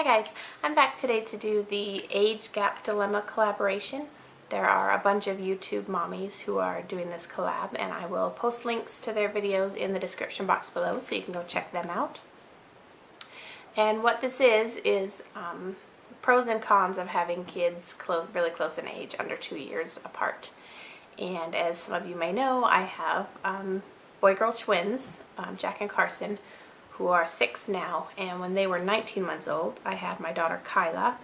guys, I'm back today to do the age gap dilemma collaboration. There are a bunch of YouTube mommies who are doing this collab, and I will post links to their videos in the description box below so you can go check them out. And what this is pros and cons of having kids really close in age, under 2 years apart. And as some of you may know, I have boy-girl twins, Jack and Carson, who are 6 now, and when they were 19 months old, I had my daughter Kyla,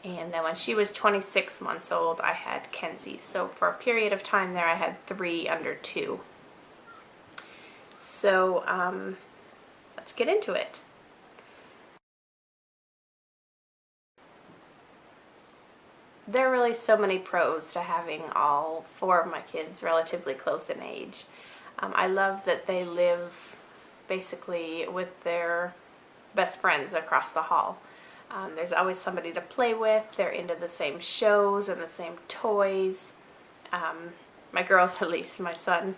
and then when she was 26 months old, I had Kenzie. So for a period of time there, I had 3 under 2. So let's get into it. There are really so many pros to having all 4 of my kids relatively close in age. I love that they live basically with their best friends across the hall. There's always somebody to play with. They're into the same shows and the same toys. My girls, at least. My son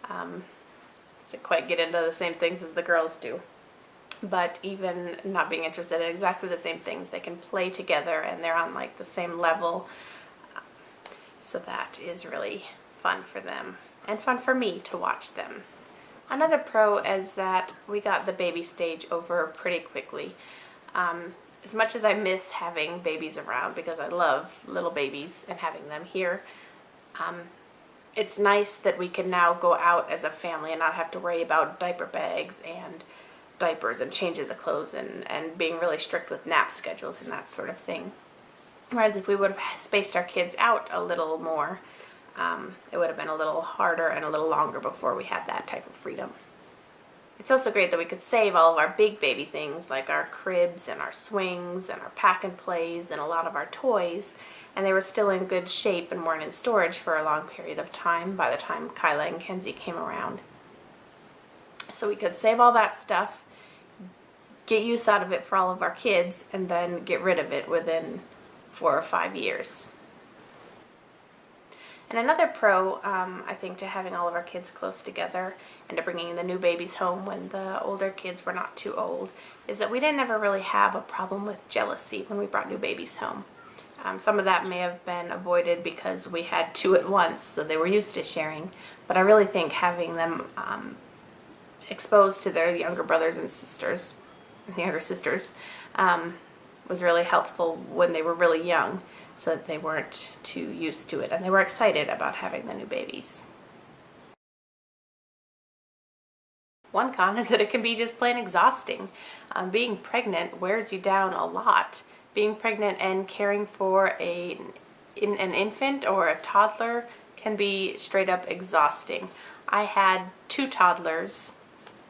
doesn't quite get into the same things as the girls do. But even not being interested in exactly the same things, they can play together and they're on like the same level. So that is really fun for them and fun for me to watch them. Another pro is that we got the baby stage over pretty quickly. As much as I miss having babies around, because I love little babies and having them here, it's nice that we can now go out as a family and not have to worry about diaper bags and diapers and changes of clothes and being really strict with nap schedules and that sort of thing. Whereas if we would have spaced our kids out a little more, it would have been a little harder and a little longer before we had that type of freedom. It's also great that we could save all of our big baby things like our cribs and our swings and our pack and plays and a lot of our toys, and they were still in good shape and weren't in storage for a long period of time by the time Kyla and Kenzie came around. So we could save all that stuff, get use out of it for all of our kids, and then get rid of it within 4 or 5 years. And another pro, I think, to having all of our kids close together and to bringing the new babies home when the older kids were not too old is that we didn't ever really have a problem with jealousy when we brought new babies home. Some of that may have been avoided because we had 2 at once, so they were used to sharing. But I really think having them exposed to their younger brothers and sisters, was really helpful when they were really young, so that they weren't too used to it and they were excited about having the new babies. One con is that it can be just plain exhausting. Being pregnant wears you down a lot. Being pregnant and caring for an infant or a toddler can be straight up exhausting. I had 2 toddlers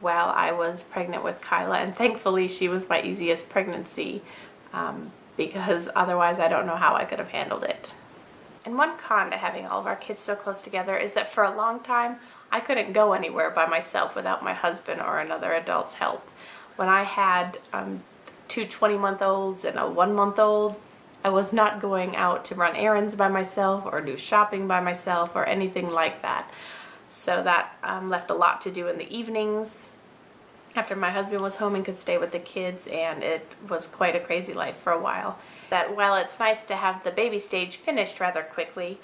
while I was pregnant with Kyla, and thankfully she was my easiest pregnancy, because otherwise I don't know how I could have handled it. And one con to having all of our kids so close together is that for a long time I couldn't go anywhere by myself without my husband or another adult's help. When I had 2 20-month-olds and a 1-month-old, I was not going out to run errands by myself or do shopping by myself or anything like that. So that left a lot to do in the evenings after my husband was home and could stay with the kids, and it was quite a crazy life for a while. That while it's nice to have the baby stage finished rather quickly,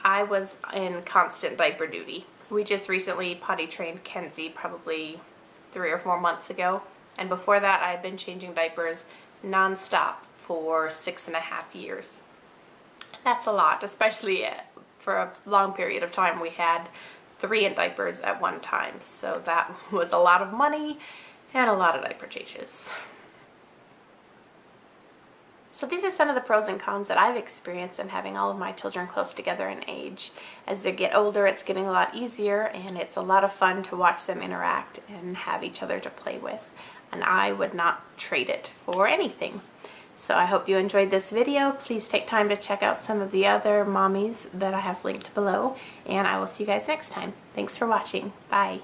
I was in constant diaper duty. We just recently potty trained Kenzie probably 3 or 4 months ago, and before that I had been changing diapers non-stop for 6.5 years. That's a lot, especially for a long period of time. We had 3 in diapers at one time, so that was a lot of money and a lot of diaper changes. So these are some of the pros and cons that I've experienced in having all of my children close together in age. As they get older, it's getting a lot easier, and it's a lot of fun to watch them interact and have each other to play with, and I would not trade it for anything. So I hope you enjoyed this video. Please take time to check out some of the other mommies that I have linked below, and I will see you guys next time. Thanks for watching. Bye.